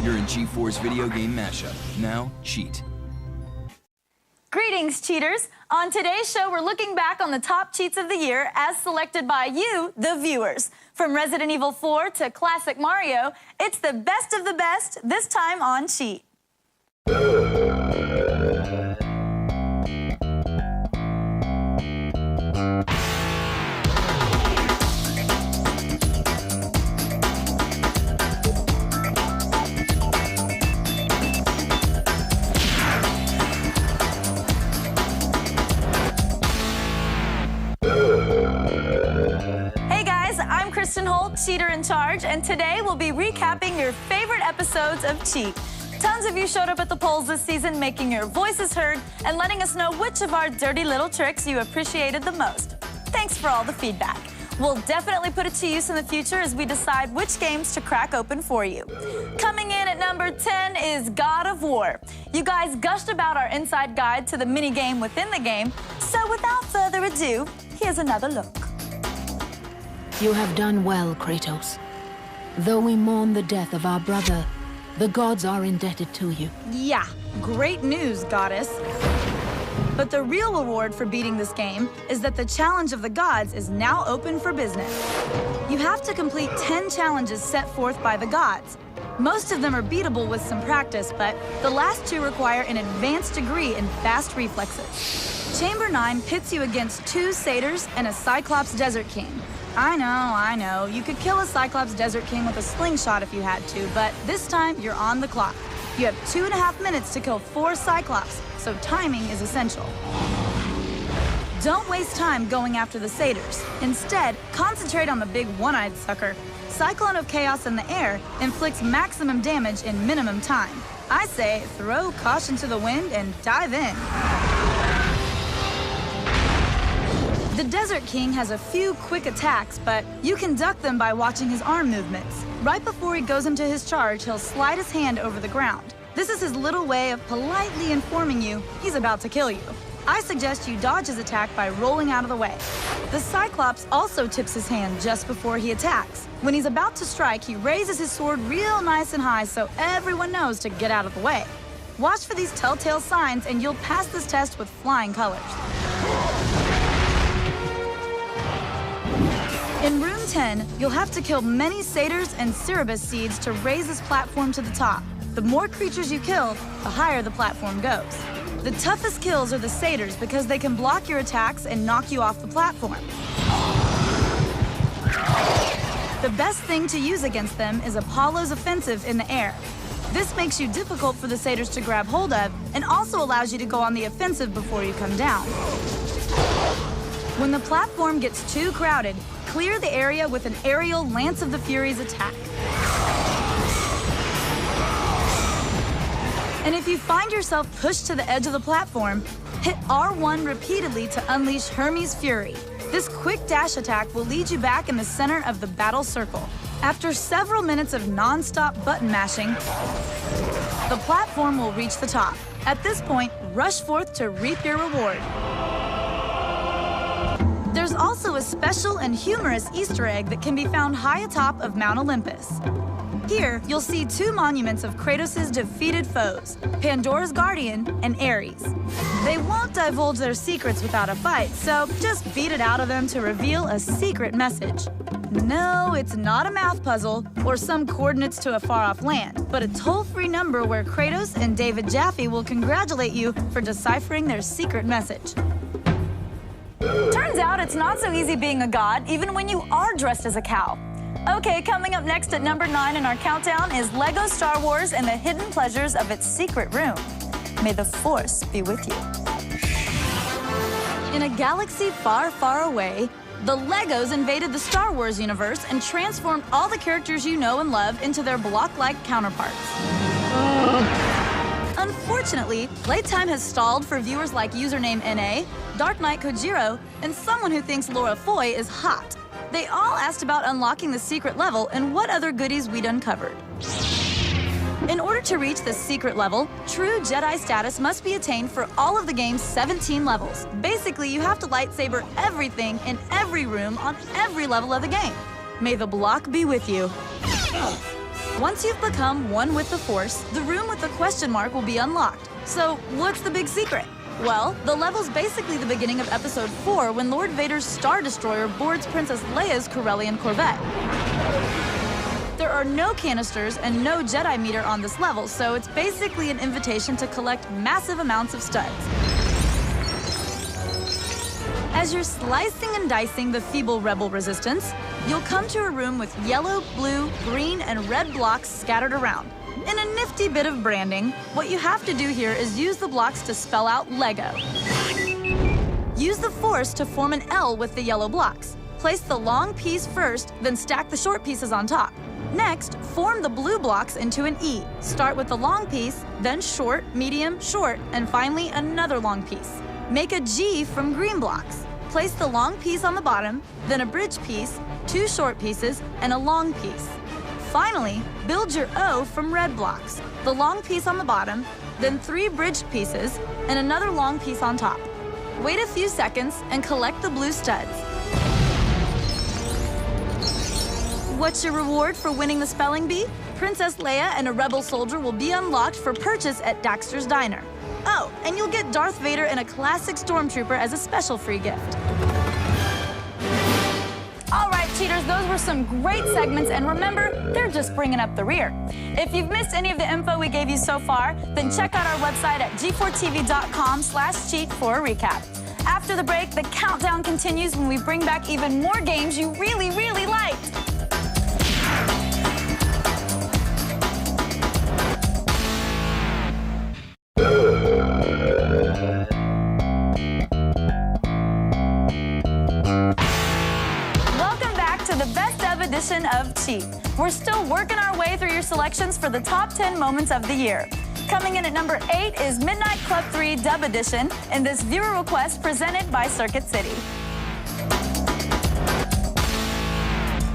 You're in G4's video game mashup. Now, cheat. Greetings, cheaters. On today's show, we're looking back on the top cheats of the year as selected by you, the viewers. From Resident Evil 4 to classic Mario, it's the best of the best, this time on Cheat. Kristin Holt, Cheater in Charge, and today we'll be recapping your favorite episodes of Cheat. Tons of you showed up at the polls this season, making your voices heard and letting us know which of our dirty little tricks you appreciated the most. Thanks for all the feedback. We'll definitely put it to use in the future as we decide which games to crack open for you. Coming in at number 10 is God of War. You guys gushed about our inside guide to the mini-game within the game, so without further ado, here's another look. You have done well, Kratos. Though we mourn the death of our brother, the gods are indebted to you. Yeah, great news, goddess. But the real reward for beating this game is that the challenge of the gods is now open for business. You have to complete 10 challenges set forth by the gods. Most of them are beatable with some practice, but the last two require an advanced degree in fast reflexes. Chamber 9 pits you against 2 satyrs and a Cyclops Desert King. I know. You could kill a Cyclops Desert King with a slingshot if you had to, but this time you're on the clock. You have 2.5 minutes to kill 4 Cyclops, so timing is essential. Don't waste time going after the satyrs. Instead, concentrate on the big one-eyed sucker. Cyclone of Chaos in the air inflicts maximum damage in minimum time. I say throw caution to the wind and dive in. The Desert King has a few quick attacks, but you can duck them by watching his arm movements. Right before he goes into his charge, he'll slide his hand over the ground. This is his little way of politely informing you he's about to kill you. I suggest you dodge his attack by rolling out of the way. The Cyclops also tips his hand just before he attacks. When he's about to strike, he raises his sword real nice and high so everyone knows to get out of the way. Watch for these telltale signs and you'll pass this test with flying colors. In Room 10, you'll have to kill many satyrs and Cerebus seeds to raise this platform to the top. The more creatures you kill, the higher the platform goes. The toughest kills are the satyrs because they can block your attacks and knock you off the platform. The best thing to use against them is Apollo's offensive in the air. This makes you difficult for the satyrs to grab hold of and also allows you to go on the offensive before you come down. When the platform gets too crowded, clear the area with an aerial Lance of the Furies attack. And if you find yourself pushed to the edge of the platform, hit R1 repeatedly to unleash Hermes Fury. This quick dash attack will lead you back in the center of the battle circle. After several minutes of non-stop button mashing, the platform will reach the top. At this point, rush forth to reap your reward. There's also a special and humorous Easter egg that can be found high atop of Mount Olympus. Here, you'll see 2 monuments of Kratos' defeated foes, Pandora's Guardian and Ares. They won't divulge their secrets without a fight, so just beat it out of them to reveal a secret message. No, it's not a math puzzle or some coordinates to a far-off land, but a toll-free number where Kratos and David Jaffe will congratulate you for deciphering their secret message. Turns out it's not so easy being a god, even when you are dressed as a cow. Okay, coming up next at number 9 in our countdown is LEGO Star Wars and the hidden pleasures of its secret room. May the Force be with you. In a galaxy far, far away, the Legos invaded the Star Wars universe and transformed all the characters you know and love into their block-like counterparts. Unfortunately, playtime has stalled for viewers like username NA, Dark Knight Kojiro, and someone who thinks Laura Foy is hot. They all asked about unlocking the secret level and what other goodies we'd uncovered. In order to reach the secret level, true Jedi status must be attained for all of the game's 17 levels. Basically, you have to lightsaber everything in every room on every level of the game. May the block be with you. Once you've become one with the Force, the room with the question mark will be unlocked. So, what's the big secret? Well, the level's basically the beginning of Episode 4 when Lord Vader's Star Destroyer boards Princess Leia's Corellian Corvette. There are no canisters and no Jedi meter on this level, so it's basically an invitation to collect massive amounts of studs. As you're slicing and dicing the feeble rebel resistance, you'll come to a room with yellow, blue, green, and red blocks scattered around. In a nifty bit of branding, what you have to do here is use the blocks to spell out Lego. Use the Force to form an L with the yellow blocks. Place the long piece first, then stack the short pieces on top. Next, form the blue blocks into an E. Start with the long piece, then short, medium, short, and finally another long piece. Make a G from green blocks. Place the long piece on the bottom, then a bridge piece, 2 short pieces, and a long piece. Finally, build your O from red blocks. The long piece on the bottom, then 3 bridged pieces, and another long piece on top. Wait a few seconds and collect the blue studs. What's your reward for winning the spelling bee? Princess Leia and a rebel soldier will be unlocked for purchase at Daxter's Diner. Oh, and you'll get Darth Vader and a classic stormtrooper as a special free gift. All right, cheaters, those were some great segments, and remember, they're just bringing up the rear. If you've missed any of the info we gave you so far, then check out our website at g4tv.com/cheat for a recap. After the break, the countdown continues when we bring back even more games you really, really liked. Edition of Cheat. We're still working our way through your selections for the top 10 moments of the year. Coming in at number 8 is Midnight Club 3 Dub Edition in this viewer request presented by Circuit City.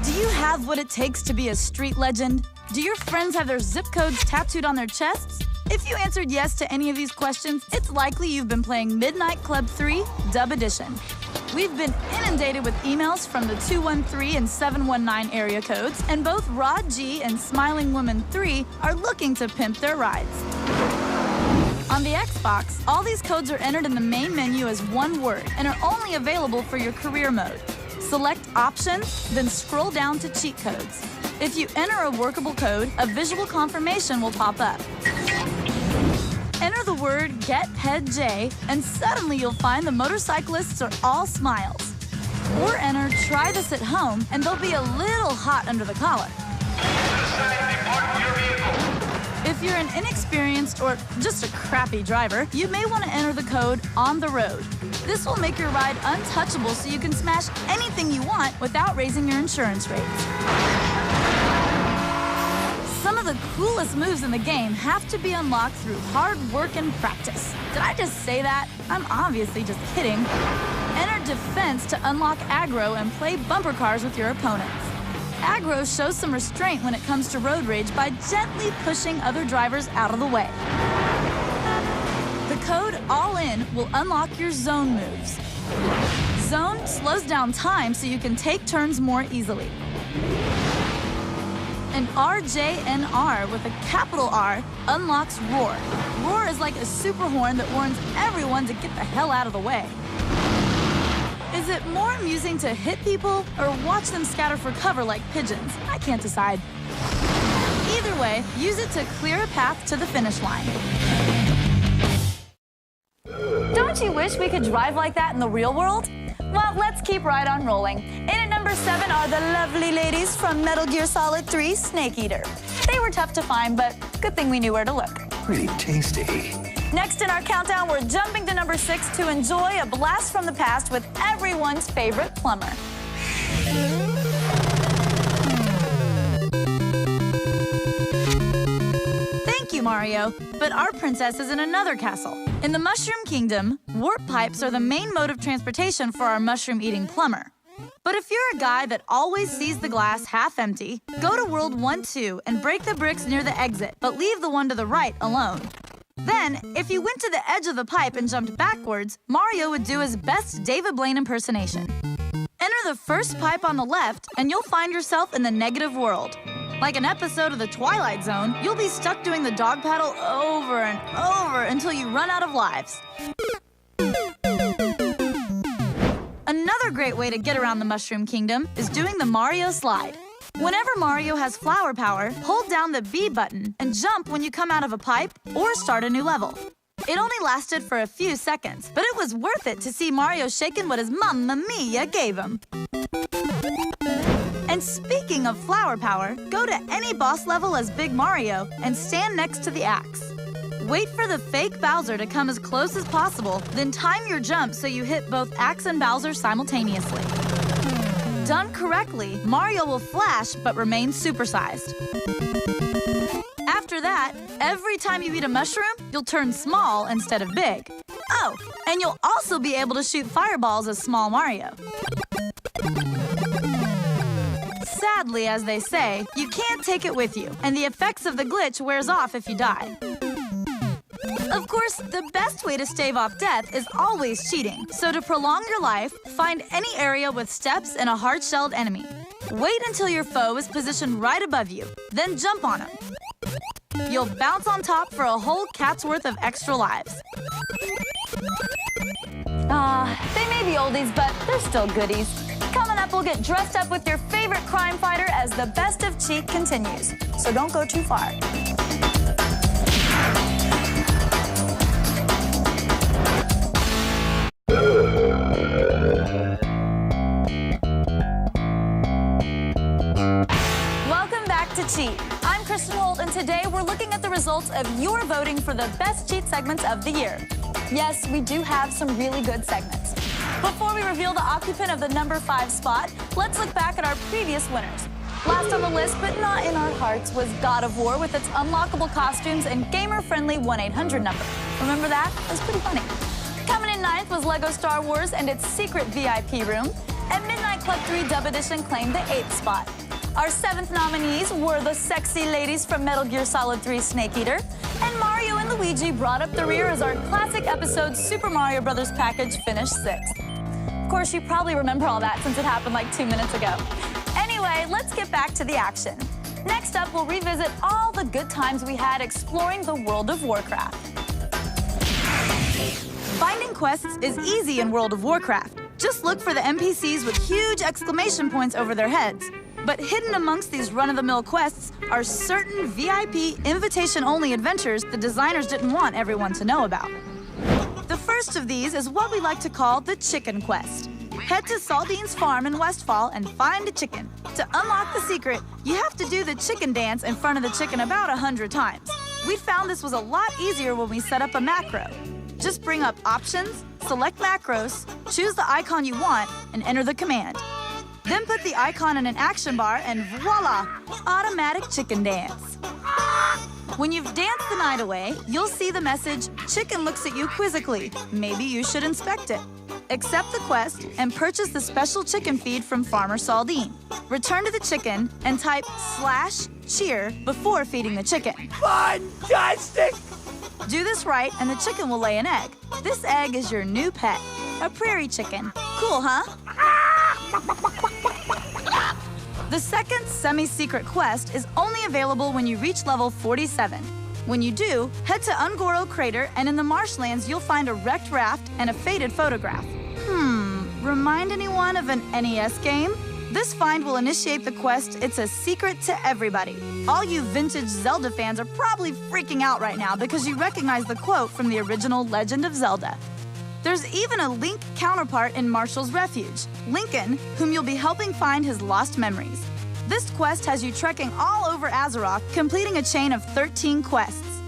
Do you have what it takes to be a street legend? Do your friends have their zip codes tattooed on their chests? If you answered yes to any of these questions, it's likely you've been playing Midnight Club 3 Dub Edition. We've been inundated with emails from the 213 and 719 area codes, and both Rod G and Smiling Woman 3 are looking to pimp their rides. On the Xbox, all these codes are entered in the main menu as one word and are only available for your career mode. Select Options, then scroll down to Cheat Codes. If you enter a workable code, a visual confirmation will pop up. Enter the word Get Head J, and suddenly you'll find the motorcyclists are all smiles. Or enter Try This at Home, and they'll be a little hot under the collar. If you're an inexperienced or just a crappy driver, you may want to enter the code On the Road. This will make your ride untouchable so you can smash anything you want without raising your insurance rates. Some of the coolest moves in the game have to be unlocked through hard work and practice. Did I just say that? I'm obviously just kidding. Enter Defense to unlock aggro and play bumper cars with your opponents. Aggro shows some restraint when it comes to road rage by gently pushing other drivers out of the way. The code All In will unlock your zone moves. Zone slows down time so you can take turns more easily. And RJNR with a capital R unlocks Roar. Roar is like a super horn that warns everyone to get the hell out of the way. Is it more amusing to hit people or watch them scatter for cover like pigeons? I can't decide. Either way, use it to clear a path to the finish line. Don't you wish we could drive like that in the real world? Well, let's keep right on rolling. In at number 7 are the lovely ladies from Metal Gear Solid 3 Snake Eater. They were tough to find, but good thing we knew where to look. Pretty tasty. Next in our countdown, we're jumping to number 6 to enjoy a blast from the past with everyone's favorite plumber. Thank you, Mario. But our princess is in another castle. In the Mushroom Kingdom, warp pipes are the main mode of transportation for our mushroom-eating plumber. But if you're a guy that always sees the glass half empty, go to World 1-2 and break the bricks near the exit, but leave the one to the right alone. Then, if you went to the edge of the pipe and jumped backwards, Mario would do his best David Blaine impersonation. Enter the first pipe on the left, and you'll find yourself in the negative world. Like an episode of The Twilight Zone, you'll be stuck doing the dog paddle over and over until you run out of lives. Another great way to get around the Mushroom Kingdom is doing the Mario slide. Whenever Mario has flower power, hold down the B button and jump when you come out of a pipe or start a new level. It only lasted for a few seconds, but it was worth it to see Mario shaking what his Mamma Mia gave him. And speaking of flower power, go to any boss level as Big Mario and stand next to the axe. Wait for the fake Bowser to come as close as possible, then time your jump so you hit both Axe and Bowser simultaneously. Done correctly, Mario will flash but remain supersized. After that, every time you eat a mushroom, you'll turn small instead of big. Oh, and you'll also be able to shoot fireballs as small Mario. Sadly, as they say, you can't take it with you, and the effects of the glitch wears off if you die. Of course, the best way to stave off death is always cheating. So to prolong your life, find any area with steps and a hard-shelled enemy. Wait until your foe is positioned right above you, then jump on him. You'll bounce on top for a whole cat's worth of extra lives. They may be oldies, but they're still goodies. Coming up, we'll get dressed up with your favorite crime fighter as the best of cheat continues. So don't go too far. Welcome back to Cheat. I'm Kristin Holt, and today we're looking at the results of your voting for the best cheat segments of the year. Yes, we do have some really good segments. Before we reveal the occupant of the number 5 spot, let's look back at our previous winners. Last on the list, but not in our hearts, was God of War with its unlockable costumes and gamer-friendly 1-800 number. Remember that? It was pretty funny. Coming in 9th was Lego Star Wars and its secret VIP room. And Midnight Club 3 Dub Edition claimed the 8th spot. Our 7th nominees were the sexy ladies from Metal Gear Solid 3 Snake Eater, and Mario and Luigi brought up the rear as our classic episode Super Mario Bros. Package finished 6th. Of course, you probably remember all that since it happened like 2 minutes ago. Anyway, let's get back to the action. Next up, we'll revisit all the good times we had exploring the World of Warcraft. Finding quests is easy in World of Warcraft. Just look for the NPCs with huge exclamation points over their heads. But hidden amongst these run-of-the-mill quests are certain VIP, invitation-only adventures the designers didn't want everyone to know about. The first of these is what we like to call the Chicken Quest. Head to Saldine's farm in Westfall and find a chicken. To unlock the secret, you have to do the chicken dance in front of the chicken about 100 times. We found this was a lot easier when we set up a macro. Just bring up Options, select Macros, choose the icon you want, and enter the command. Then put the icon in an action bar and voila, automatic chicken dance. When you've danced the night away, you'll see the message, Chicken looks at you quizzically. Maybe you should inspect it. Accept the quest and purchase the special chicken feed from Farmer Saldine. Return to the chicken and type /cheer before feeding the chicken. Fantastic! Do this right and the chicken will lay an egg. This egg is your new pet, a prairie chicken. Cool, huh? The second semi-secret quest is only available when you reach level 47. When you do, head to Ungoro Crater, and in the marshlands you'll find a wrecked raft and a faded photograph. Remind anyone of an NES game? This find will initiate the quest, It's a Secret to Everybody. All you vintage Zelda fans are probably freaking out right now because you recognize the quote from the original Legend of Zelda. There's even a Link counterpart in Marshall's Refuge, Lincoln, whom you'll be helping find his lost memories. This quest has you trekking all over Azeroth, completing a chain of 13 quests.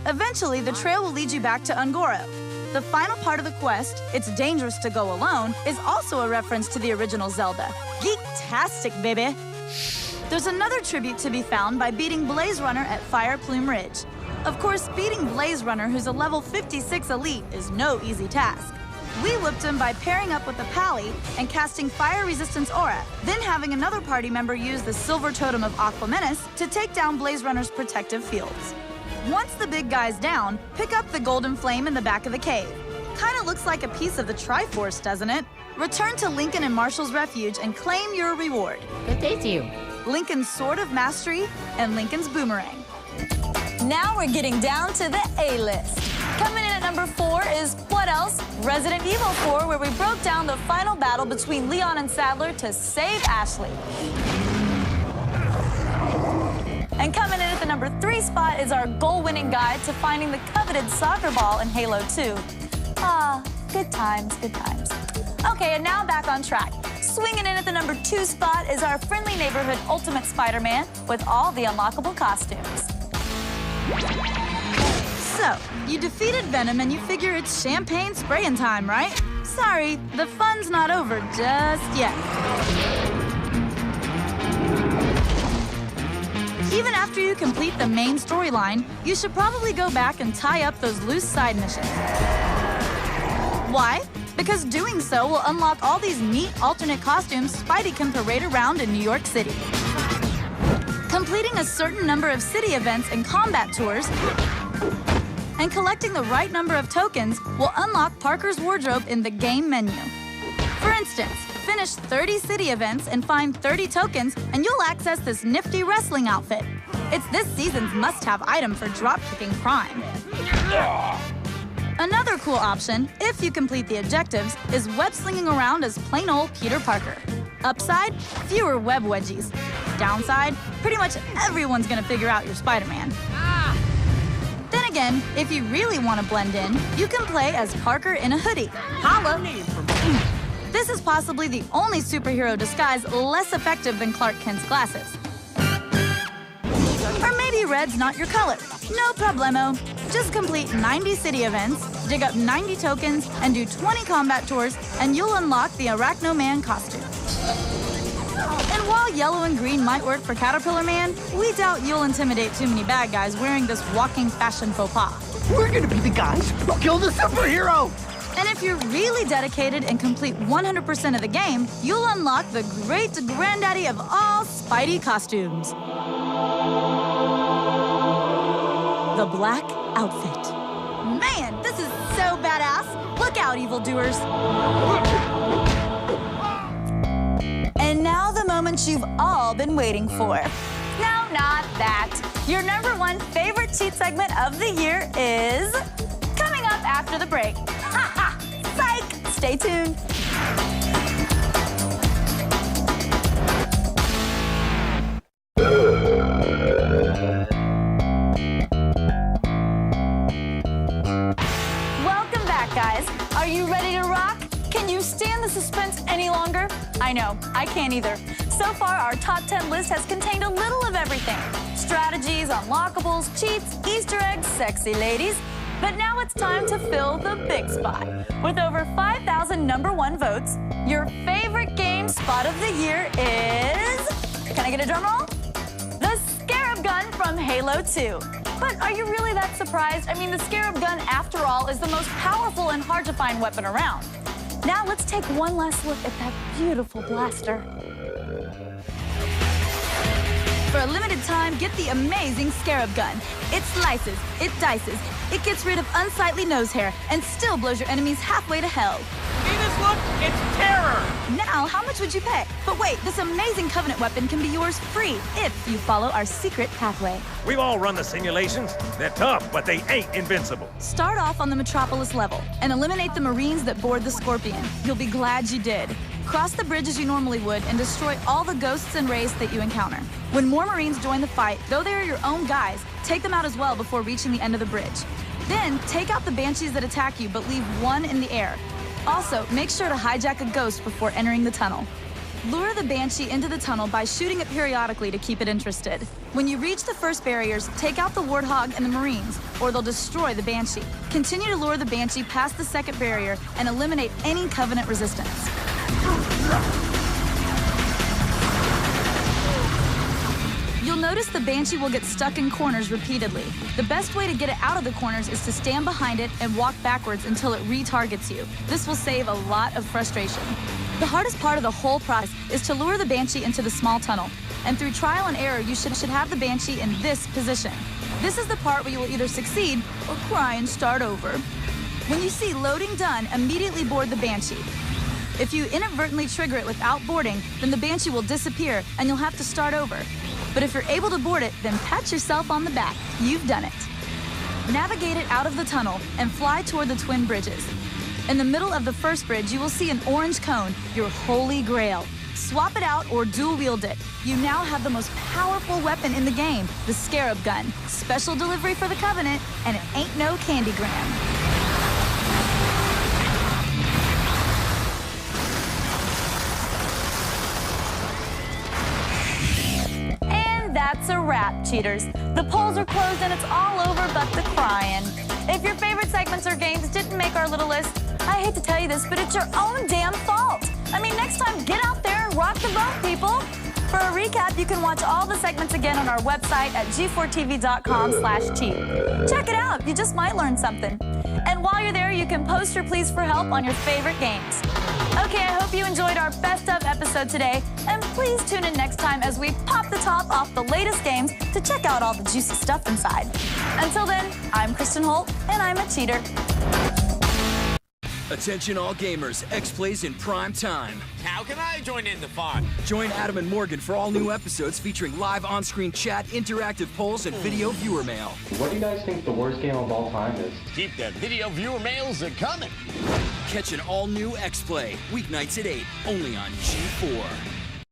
Eventually, the trail will lead you back to Ungoro. The final part of the quest, It's Dangerous to Go Alone, is also a reference to the original Zelda. Geek-tastic, baby! There's another tribute to be found by beating Blaze Runner at Fire Plume Ridge. Of course, beating Blaze Runner, who's a level 56 elite, is no easy task. We whipped him by pairing up with the Pally and casting Fire Resistance Aura, then having another party member use the Silver Totem of Aqua Menace to take down Blaze Runner's protective fields. Once the big guy's down, pick up the Golden Flame in the back of the cave. Kinda looks like a piece of the Triforce, doesn't it? Return to Lincoln and Marshall's Refuge and claim your reward. Good day to you. Lincoln's Sword of Mastery, and Lincoln's Boomerang. Now we're getting down to the A-list. Coming in at number 4 is, what else? Resident Evil 4, where we broke down the final battle between Leon and Sadler to save Ashley. And coming in at the number 3 spot is our goal-winning guide to finding the coveted soccer ball in Halo 2. Ah, good times, good times. Okay, and now back on track. Swinging in at the number 2 spot is our friendly neighborhood Ultimate Spider-Man with all the unlockable costumes. So, you defeated Venom and you figure it's champagne spraying time, right? Sorry, the fun's not over just yet. Even after you complete the main storyline, you should probably go back and tie up those loose side missions. Why? Because doing so will unlock all these neat alternate costumes Spidey can parade around in New York City. Completing a certain number of city events and combat tours, and collecting the right number of tokens will unlock Parker's wardrobe in the game menu. For instance, finish 30 city events and find 30 tokens, and you'll access this nifty wrestling outfit. It's this season's must-have item for drop-kicking crime. Another cool option, if you complete the objectives, is web-slinging around as plain old Peter Parker. Upside, fewer web wedgies. Downside, pretty much everyone's gonna figure out you're Spider-Man. Then again, if you really want to blend in, you can play as Parker in a hoodie. Holla! This is possibly the only superhero disguise less effective than Clark Kent's glasses. Or maybe red's not your color. No problemo. Just complete 90 city events, dig up 90 tokens, and do 20 combat tours, and you'll unlock the Arachno Man costume. And while yellow and green might work for Caterpillar Man, we doubt you'll intimidate too many bad guys wearing this walking fashion faux pas. We're gonna be the guys who kill the superhero! And if you're really dedicated and complete 100% of the game, you'll unlock the great granddaddy of all Spidey costumes. The black outfit. Man, this is so badass. Look out, evildoers. And now the moment you've all been waiting for. No, not that. Your number 1 favorite cheat segment of the year is coming up after the break. Ha ha! Psych! Stay tuned. Welcome back, guys. Are you ready to rock? Can you stand the suspense any longer? I know, I can't either. So far, our top 10 list has contained a little of everything. Strategies, unlockables, cheats, Easter eggs, sexy ladies. But now it's time to fill the big spot. With over 5,000 number 1 votes, your favorite game spot of the year is... Can I get a drum roll? The Scarab Gun from Halo 2. But are you really that surprised? I mean, the Scarab Gun, after all, is the most powerful and hard-to-find weapon around. Now let's take one last look at that beautiful blaster. For a limited time, get the amazing Scarab Gun. It slices, it dices, it gets rid of unsightly nose hair, and still blows your enemies halfway to hell. See this look? It's terror! Now, how much would you pay? But wait, this amazing Covenant weapon can be yours free if you follow our secret pathway. We've all run the simulations. They're tough, but they ain't invincible. Start off on the Metropolis level and eliminate the Marines that board the Scorpion. You'll be glad you did. Cross the bridge as you normally would and destroy all the ghosts and wraiths that you encounter. When more Marines join the fight, though they are your own guys, take them out as well before reaching the end of the bridge. Then, take out the Banshees that attack you, but leave one in the air. Also, make sure to hijack a ghost before entering the tunnel. Lure the Banshee into the tunnel by shooting it periodically to keep it interested. When you reach the first barriers, take out the Warthog and the Marines, or they'll destroy the Banshee. Continue to lure the Banshee past the second barrier and eliminate any Covenant resistance. You'll notice the Banshee will get stuck in corners repeatedly. The best way to get it out of the corners is to stand behind it and walk backwards until it retargets you. This will save a lot of frustration. The hardest part of the whole process is to lure the Banshee into the small tunnel. And through trial and error, you should have the Banshee in this position. This is the part where you will either succeed or cry and start over. When you see loading done, immediately board the Banshee. If you inadvertently trigger it without boarding, then the Banshee will disappear and you'll have to start over. But if you're able to board it, then pat yourself on the back. You've done it. Navigate it out of the tunnel and fly toward the twin bridges. In the middle of the first bridge, you will see an orange cone, your holy grail. Swap it out or dual-wield it. You now have the most powerful weapon in the game, the Scarab Gun. Special delivery for the Covenant, and it ain't no Candygram. And that's a wrap, cheaters. The polls are closed and it's all over but the crying. If your favorite segments or games didn't make our little list, I hate to tell you this, but it's your own damn fault. I mean, next time, get out there and rock the boat, people. For a recap, you can watch all the segments again on our website at g4tv.com/cheat. Check it out. You just might learn something. And while you're there, you can post your pleas for help on your favorite games. Okay, I hope you enjoyed our best of episode today. And please tune in next time as we pop the top off the latest games to check out all the juicy stuff inside. Until then, I'm Kristin Holt, and I'm a cheater. Attention all gamers, X plays in prime time. How can I join in the fun? Join Adam and Morgan for all new episodes featuring live on-screen chat, interactive polls, and video viewer mail. What do you guys think the worst game of all time is? Keep the video viewer mails coming. Catch an all-new X Play, weeknights at 8, only on G4.